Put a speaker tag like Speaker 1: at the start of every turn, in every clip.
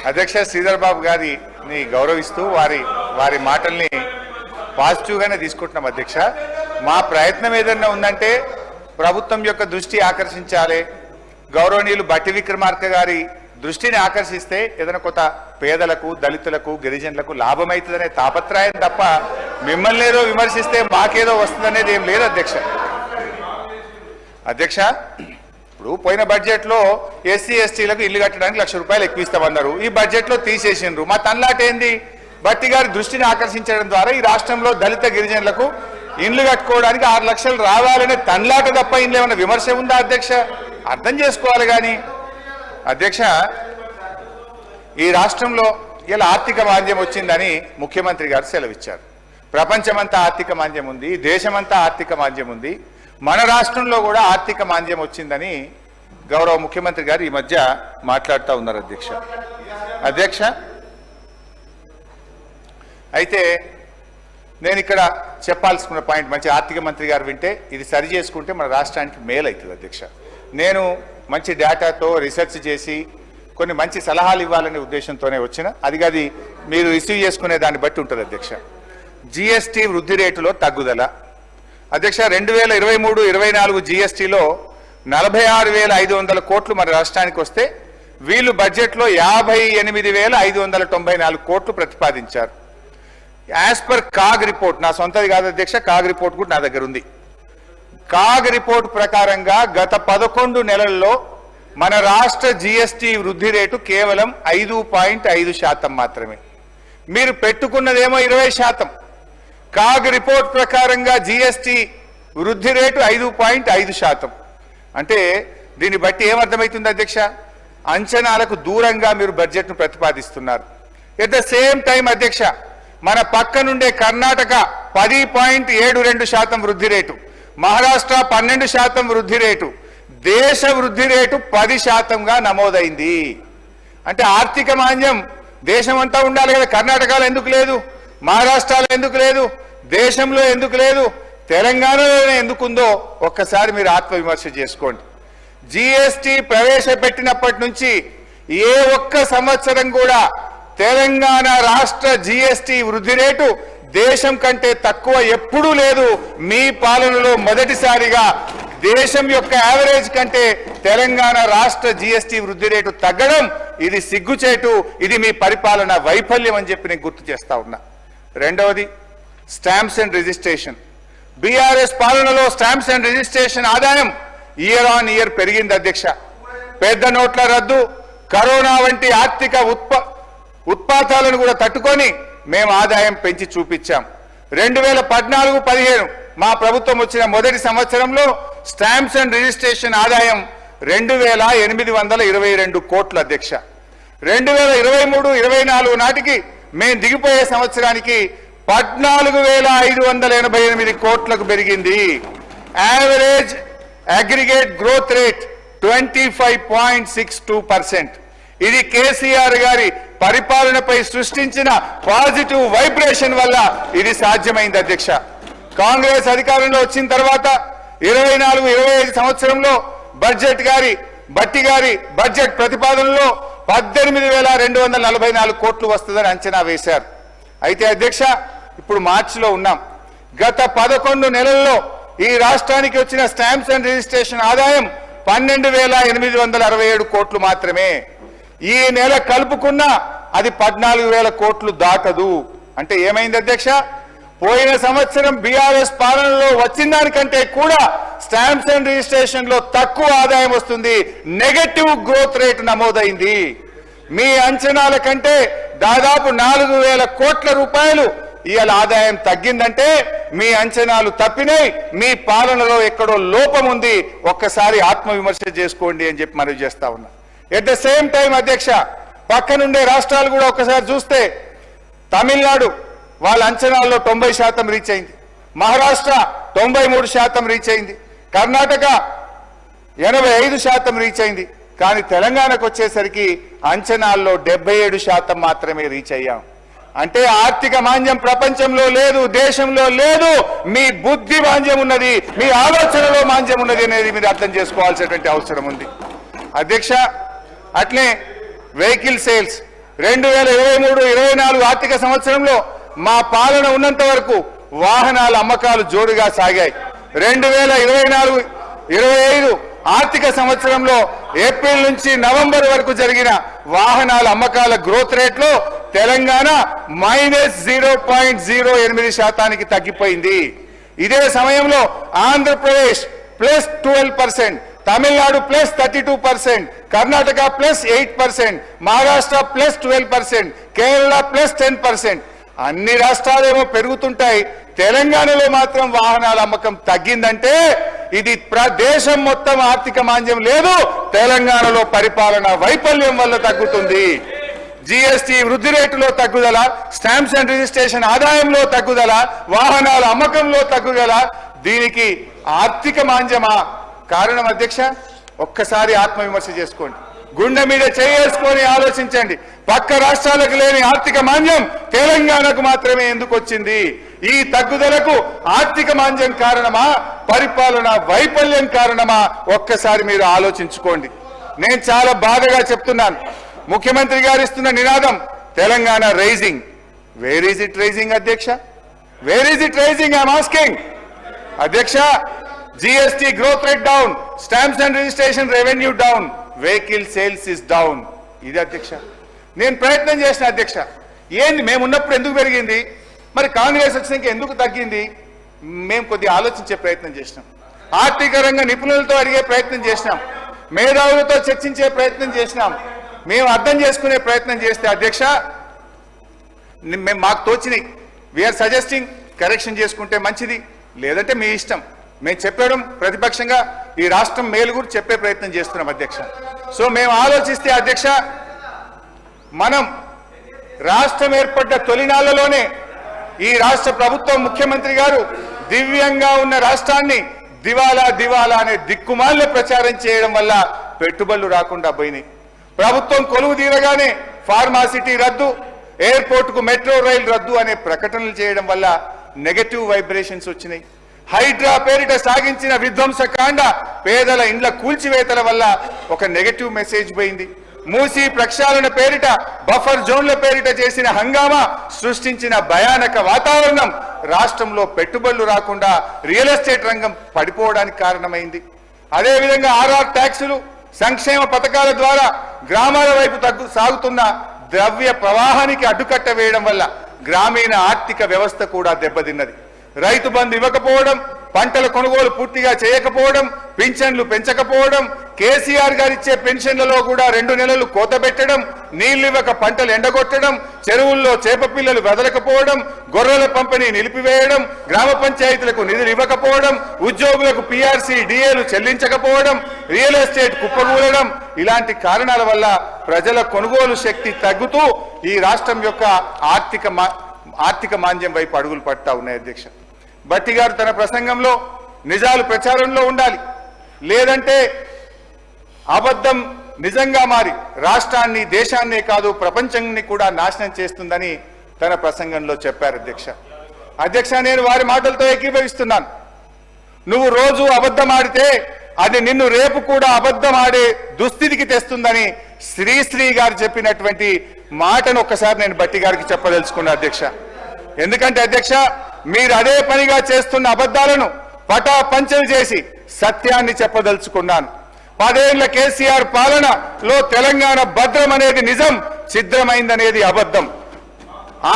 Speaker 1: అధ్యక్ష శ్రీధర్ బాబు గారిని గౌరవిస్తూ వారి మాటల్ని పాజిటివ్గానే తీసుకుంటున్నాం అధ్యక్ష. మా ప్రయత్నం ఏదన్నా ఉందంటే ప్రభుత్వం యొక్క దృష్టి ఆకర్షించాలి, గౌరవనీయులు బట్టి విక్రమార్క గారి దృష్టిని ఆకర్షిస్తే ఏదైనా కొత్త పేదలకు, దళితులకు, గిరిజనులకు లాభమవుతుందనే తాపత్రయం తప్ప మిమ్మల్ని ఏదో విమర్శిస్తే మాకేదో వస్తుందనేది ఏం లేదు అధ్యక్ష. అధ్యక్ష, ఇప్పుడు పోయిన బడ్జెట్లో ఎస్సీ ఎస్టీలకు ఇల్లు కట్టడానికి ₹1,00,000 ఎక్కువ ఇస్తామన్నారు, ఈ బడ్జెట్లో తీసేసిండ్రు. మా తన్లాట ఏంది? బట్టి గారి దృష్టిని ఆకర్షించడం ద్వారా ఈ రాష్ట్రంలో దళిత గిరిజనులకు ఇండ్లు కట్టుకోవడానికి 6 లక్షలు రావాలనే తన్లాట తప్ప ఇంట్లో ఏమైనా విమర్శ ఉందా అధ్యక్ష? అర్థం చేసుకోవాలి. కానీ అధ్యక్ష, ఈ రాష్ట్రంలో ఇలా ఆర్థిక మాంద్యం వచ్చిందని ముఖ్యమంత్రి గారు సెలవిచ్చారు. ప్రపంచమంతా ఆర్థిక మాంద్యం ఉంది, దేశమంతా ఆర్థిక మాంద్యం ఉంది, మన రాష్ట్రంలో కూడా ఆర్థిక మాంద్యం వచ్చిందని గౌరవ ముఖ్యమంత్రి గారు ఈ మధ్య మాట్లాడుతూ ఉన్నారు అధ్యక్ష. అధ్యక్ష, అయితే నేను ఇక్కడ చెప్పాల్సుకున్న పాయింట్, మంచి ఆర్థిక మంత్రి గారు వింటే ఇది సరి చేసుకుంటే మన రాష్ట్రానికి మేలు అవుతుంది అధ్యక్ష. నేను మంచి డేటాతో రీసెర్చ్ చేసి కొన్ని మంచి సలహాలు ఇవ్వాలనే ఉద్దేశంతోనే వచ్చిన, అది మీరు రిసీవ్ చేసుకునే దాన్ని బట్టి ఉంటుంది అధ్యక్ష. జిఎస్టీ వృద్ధి రేటులో తగ్గుదల అధ్యక్ష. 2023-24 జిఎస్టీలో 46,500 కోట్లు మన రాష్ట్రానికి వస్తే వీళ్ళు బడ్జెట్లో 58,594 కోట్లు ప్రతిపాదించారు. యాజ్ పర్ కాగ్ రిపోర్ట్, నా సొంతది కాదు అధ్యక్ష, కాగ్ రిపోర్ట్ కూడా నా దగ్గర ఉంది. కాగ్ రిపోర్ట్ ప్రకారంగా గత 11 నెలల్లో మన రాష్ట్ర జిఎస్టీ వృద్ధి రేటు కేవలం 5.5% మాత్రమే. మీరు పెట్టుకున్నదేమో 20%. కాగ్ రిపోర్ట్ ప్రకారంగా జిఎస్టీ వృద్ధి రేటు 5.5%. అంటే దీన్ని బట్టి ఏమర్థమవుతుంది అధ్యక్ష? అంచనాలకు దూరంగా మీరు బడ్జెట్ను ప్రతిపాదిస్తున్నారు. ఎట్ ద సేమ్ టైం అధ్యక్ష, మన పక్క నుండే కర్ణాటక 10.72% వృద్ధి రేటు, మహారాష్ట్ర 12% వృద్ధి రేటు, దేశ వృద్ధి రేటు 10%గా నమోదైంది. అంటే ఆర్థిక మాంద్యం దేశమంతా ఉండాలి కదా, కర్ణాటకలో ఎందుకు లేదు, మహారాష్ట్రలో ఎందుకు లేదు, దేశంలో ఎందుకు లేదు, తెలంగాణలోనే ఎందుకుందో ఒక్కసారి మీరు ఆత్మవిమర్శ చేసుకోండి. జిఎస్టీ ప్రవేశపెట్టినప్పటి నుంచి ఏ ఒక్క సంవత్సరం కూడా తెలంగాణ రాష్ట్ర జిఎస్టీ వృద్ధి రేటు దేశం కంటే తక్కువ ఎప్పుడూ లేదు. మీ పాలనలో మొదటిసారిగా దేశం యొక్క యావరేజ్ కంటే తెలంగాణ రాష్ట్ర జిఎస్టీ వృద్ధి రేటు తగ్గడం ఇది సిగ్గుచేటు, ఇది మీ పరిపాలన వైఫల్యం అని చెప్పి నేను గుర్తు చేస్తా ఉన్నా. రెండవది స్టాంప్స్ అండ్ రిజిస్ట్రేషన్. బీఆర్ఎస్ పాలనలో స్టాంప్స్ అండ్ రిజిస్ట్రేషన్ ఆదాయం ఇయర్ ఆన్ ఇయర్ పెరిగింది అధ్యక్ష. పెద్ద నోట్ల రద్దు, కరోనా వంటి ఆర్థిక ఉత్పాతాలను కూడా తట్టుకొని మేము ఆదాయం పెంచి చూపించాం. 2014-15 మా ప్రభుత్వం వచ్చిన మొదటి సంవత్సరంలో స్టాంప్స్ అండ్ రిజిస్ట్రేషన్ ఆదాయం 2,822 కోట్లు అధ్యక్ష. 2023-24 నాటికి మేము దిగిపోయే సంవత్సరానికి 14,588 కోట్లకు పెరిగింది. Average aggregate growth rate 25.62%. ఇది కేసీఆర్ గారి పరిపాలనపై సృష్టించిన పాజిటివ్ వైబ్రేషన్ వల్ల ఇది సాధ్యమైంది అధ్యక్ష. కాంగ్రెస్ అధికారంలో వచ్చిన తర్వాత 24-25 సంవత్సరంలో బట్టి గారి బడ్జెట్ ప్రతిపాదనలో 18,244 కోట్లు వస్తుందని అంచనా వేశారు. అయితే అధ్యక్ష, ఇప్పుడు మార్చిలో ఉన్నాం. గత 11 నెలల్లో ఈ రాష్ట్రానికి వచ్చిన స్టాంప్స్ అండ్ రిజిస్ట్రేషన్ ఆదాయం 12,867 కోట్లు మాత్రమే. ఈ నెల కలుపుకున్న అది 14,000 కోట్లు దాటదు. అంటే ఏమైంది అధ్యక్ష? పోయిన సంవత్సరం బీఆర్ఎస్ పాలనలో వచ్చిన దానికంటే కూడా స్టాంప్స్ అండ్ రిజిస్ట్రేషన్ లో తక్కువ ఆదాయం వస్తుంది, నెగటివ్ గ్రోత్ రేటు నమోదైంది. మీ అంచనాల కంటే దాదాపు 4,000 కోట్ల రూపాయలు ఇవాళ ఆదాయం తగ్గిందంటే మీ అంచనాలు తప్పినాయి, మీ పాలనలో ఎక్కడో లోపం ఉంది. ఒక్కసారి ఆత్మవిమర్శ చేసుకోండి అని చెప్పి మనవి చేస్తా ఉన్నా. ఎట్ ద సేమ్ టైం అధ్యక్ష, పక్కనుండే రాష్ట్రాలు కూడా ఒకసారి చూస్తే తమిళనాడు వాళ్ళ అంచనాల్లో 90% రీచ్ అయింది, మహారాష్ట్ర 93% రీచ్ అయింది, కర్ణాటక 85% రీచ్ అయింది. కానీ తెలంగాణకు వచ్చేసరికి అంచనాల్లో 77% మాత్రమే రీచ్ అయ్యాం. అంటే ఆర్థిక మాంద్యం ప్రపంచంలో లేదు, దేశంలో లేదు, మీ బుద్ధి మాంద్యం ఉన్నది, మీ ఆలోచనలో మాంద్యం ఉన్నది అనేది మీరు అర్థం చేసుకోవాల్సినటువంటి అవసరం ఉంది అధ్యక్ష. అట్లే వెహికల్ సేల్స్ 2023-24 ఆర్థిక సంవత్సరంలో మా పాలన ఉన్నంత వరకు వాహనాల అమ్మకాలు జోరుగా సాగాయి. 2024-25 ఆర్థిక సంవత్సరంలో ఏప్రిల్ నుంచి నవంబర్ వరకు జరిగిన వాహనాల అమ్మకాల గ్రోత్ రేట్ లో తెలంగాణ -0.08% తగ్గిపోయింది. ఇదే సమయంలో ఆంధ్రప్రదేశ్ +12%, తమిళనాడు +32%, కర్ణాటక +8%, మహారాష్ట్ర +12%, కేరళ +10%. అన్ని రాష్ట్రాలేమో పెరుగుతుంటాయి, తెలంగాణలో మాత్రం వాహనాల అమ్మకం తగ్గిందంటే ఇది దేశం మొత్తం ఆర్థిక మాంద్యం లేదు, తెలంగాణలో పరిపాలన వైఫల్యం వల్ల తగ్గుతుంది. జీఎస్టీ వృద్ధి రేటులో తగ్గుదల, స్టాంప్స్ అండ్ రిజిస్ట్రేషన్ ఆదాయంలో తగ్గుదల, వాహనాల అమ్మకంలో తగ్గుదల. దీనికి ఆర్థిక మాంద్యమా కారణం అధ్యక్ష? ఒక్కసారి ఆత్మవిమర్శ చేసుకోండి, గుండె మీద చేసుకొని ఆలోచించండి. పక్క రాష్ట్రాలకు లేని ఆర్థిక మాంద్యం తెలంగాణకు మాత్రమే ఎందుకు వచ్చింది? ఈ తగ్గుదలకు ఆర్థిక మాంద్యం కారణమా, పరిపాలన వైఫల్యం కారణమా? ఒక్కసారి మీరు ఆలోచించుకోండి. నేను చాలా బాధగా చెప్తున్నాను, ముఖ్యమంత్రి గారు ఇస్తున్న నినాదం Telangana rising. Where is it rising అధ్యక్ష? Where is it rising? I'm asking అధ్యక్ష. GST growth rate down, stamps and registration revenue down, vehicle sales is down. ఇది అధ్యక్ష. నేను ప్రయత్నం చేసిన అధ్యక్ష, ఏంది మేము ఉన్నప్పుడు ఎందుకు పెరిగింది, మరి కాంగ్రెస్ వచ్చినాక ఎందుకు తగ్గింది? మేము కొద్దిగా ఆలోచించే ప్రయత్నం చేసినాం, ఆర్థిక రంగ నిపుణులతో అడిగే ప్రయత్నం చేసినాం, మేధావులతో చర్చించే ప్రయత్నం చేసినాం, మేము అర్థం చేసుకునే ప్రయత్నం చేస్తే అధ్యక్ష మేము మాకు తోచినాయి. వీఆర్ సజెస్టింగ్, కరెక్షన్ చేసుకుంటే మంచిది, లేదంటే మీ ఇష్టం. మేము చెప్పడం ప్రతిపక్షంగా ఈ రాష్ట్రం మేలు గురించి చెప్పే ప్రయత్నం చేస్తున్నాం అధ్యక్ష. సో మేము ఆలోచిస్తే అధ్యక్ష, మనం రాష్ట్రం ఏర్పడ్డ తొలినాళ్లలోనే ఈ రాష్ట్ర ప్రభుత్వం, ముఖ్యమంత్రి గారు దివ్యంగా ఉన్న రాష్ట్రాన్ని దివాలా దివాలా అనే దిక్కుమాల ప్రచారం చేయడం వల్ల పెట్టుబడులు రాకుండా పోయినాయి. ప్రభుత్వం కొలువు తీరగానే ఫార్మాసిటీ రద్దు, ఎయిర్పోర్టుకు మెట్రో రైలు రద్దు అనే ప్రకటనలు చేయడం వల్ల నెగటివ్ వైబ్రేషన్స్ వచ్చినాయి. హైడ్రా పేరిట సాగించిన విధ్వంసకాండ, పేదల ఇండ్ల కూల్చివేతల వల్ల ఒక నెగటివ్ మెసేజ్ పోయింది. మూసీ ప్రక్షాళన పేరిట, బఫర్ జోన్ల పేరిట చేసిన హంగామా సృష్టించిన భయానక వాతావరణం రాష్ట్రంలో పెట్టుబడులు రాకుండా రియల్ ఎస్టేట్ రంగం పడిపోవడానికి కారణమైంది. అదేవిధంగా ఆర్ఆర్ ట్యాక్సులు, సంక్షేమ పథకాల ద్వారా గ్రామాల వైపు సాగుతున్న ద్రవ్య ప్రవాహానికి అడ్డుకట్ట వేయడం వల్ల గ్రామీణ ఆర్థిక వ్యవస్థ కూడా దెబ్బతిన్నది. రైతు బంధు ఇవ్వకపోవడం, పంటల కొనుగోలు పూర్తిగా చేయకపోవడం, పింఛన్లు పెంచకపోవడం, కేసీఆర్ గారు ఇచ్చే పెన్షన్లలో కూడా 2 నెలలు కోత పెట్టడం, నీళ్లు ఇవ్వక పంటలు ఎండగొట్టడం, చెరువుల్లో చేప పిల్లలు వదలకపోవడం, గొర్రెల పంపిణీ నిలిపివేయడం, గ్రామ పంచాయతీలకు నిధులు ఇవ్వకపోవడం, ఉద్యోగులకు పీఆర్సీ డిఏలు చెల్లించకపోవడం, రియల్ ఎస్టేట్ కుప్పకూలడం, ఇలాంటి కారణాల వల్ల ప్రజల కొనుగోలు శక్తి తగ్గుతూ ఈ రాష్ట్రం యొక్క ఆర్థిక మాంద్యం వైపు అడుగులు పడతా ఉన్నాయి అధ్యక్ష. భట్టి గారు తన ప్రసంగంలో నిజాలు ప్రచారంలో ఉండాలి, లేదంటే అబద్ధం నిజంగా మారి రాష్ట్రాన్ని, దేశాన్నే కాదు ప్రపంచాన్ని కూడా నాశనం చేస్తుందని తన ప్రసంగంలో చెప్పారు అధ్యక్ష. నేను వారి మాటలతో ఏకీభవిస్తున్నాను. నువ్వు రోజు అబద్ధం ఆడితే అది నిన్ను రేపు కూడా అబద్ధం ఆడే దుస్థితికి తెస్తుందని శ్రీశ్రీ గారు చెప్పినటువంటి మాటను ఒక్కసారి నేను భట్టి గారికి చెప్పదలుచుకున్నా అధ్యక్ష. ఎందుకంటే అధ్యక్ష, మీరు అదే పనిగా చేస్తున్న అబద్ధాలను పటాపంచలు చేసి సత్యాన్ని చెప్పదలుచుకున్నాను. 10 ఏళ్ల కేసీఆర్ పాలనలో తెలంగాణ భద్రం అనేది నిజం, ఛిద్రమైందనేది అబద్ధం.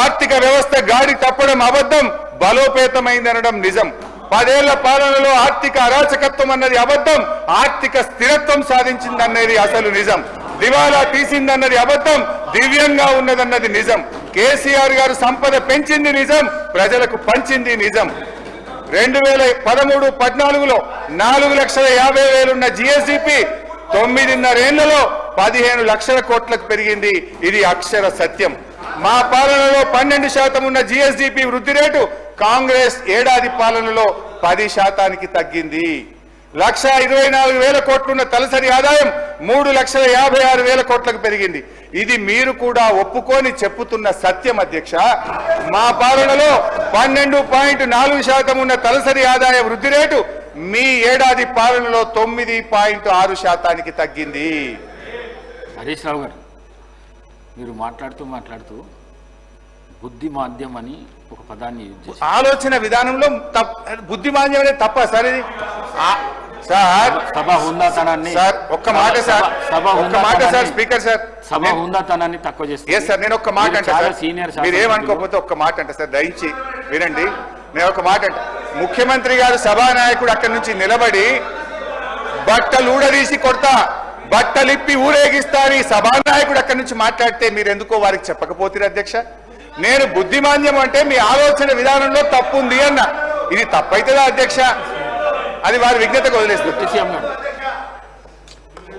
Speaker 1: ఆర్థిక వ్యవస్థ గాడి తప్పడం అబద్ధం, బలోపేతమైందనడం నిజం. 10 ఏళ్ల పాలనలో ఆర్థిక అరాచకత్వం అన్నది అబద్ధం, ఆర్థిక స్థిరత్వం సాధించిందన్నది అసలు నిజం. దివాలా తీసిందన్నది అబద్ధం, దివ్యంగా ఉన్నదన్నది నిజం. కేసీఆర్ గారు సంపద పెంచింది నిజం, ప్రజలకు పంచింది నిజం. 2013-14లో 4,50,000 ఉన్న జిఎస్డిపి 9.5 ఏళ్లలో 15 లక్షల కోట్లకు పెరిగింది. ఇది అక్షర సత్యం. మా పాలనలో 12% ఉన్న జిఎస్డిపి వృద్ధి రేటు కాంగ్రెస్ ఏడాది పాలనలో 10% తగ్గింది. 1,24,000 కోట్లున్న తలసరి ఆదాయం 3,56,000 కోట్లకు పెరిగింది. ఇది మీరు కూడా ఒప్పుకొని చెప్పుతున్న సత్యం అధ్యక్ష. మా పాలనలో 12.4% ఉన్న తలసరి ఆదాయ వృద్ధి రేటు మీ ఏడాది పాలనలో 9.6% తగ్గింది.
Speaker 2: హరీష్ రావు గారు, మీరు మాట్లాడుతూ బుద్ధి మాధ్యం అని ఒక పదాన్ని యూజ్ చేశారు.
Speaker 1: ఆలోచన విధానంలో బుద్ధిమాంద్యం అనేది తప్ప సార్ ఇది సార్
Speaker 2: సభ హుందాతనాన్ని
Speaker 1: సార్ ఒక్క మాట సార్ ఒక్క మాట సార్ స్పీకర్ సార్
Speaker 2: సభ హుందాతనాన్ని తక్కువ చేస్తారు.
Speaker 1: సార్ నేను ఒక్క మాట అంటే సార్
Speaker 2: సీనియర్
Speaker 1: మీరు ఏమనుకోకపోతే ఒక్క మాట అంటే సార్ దయించి వినండి. నేను ఒక మాట అంటే ముఖ్యమంత్రి గారు సభానాయకుడు అక్కడి నుంచి నిలబడి బట్టలు ఊడదీసి కొడతా బట్టలిప్పి ఊరేగిస్తాని సభానాయకుడు అక్కడి నుంచి మాట్లాడితే మీరు ఎందుకో వారికి చెప్పకపోతే అధ్యక్ష. నేను బుద్ధిమాంద్యం అంటే మీ ఆలోచన విధానంలో తప్పు ఉంది అన్న. ఇది తప్పైతుందా అధ్యక్ష? అది వారి విజ్ఞతకు వదిలేస్తుంది.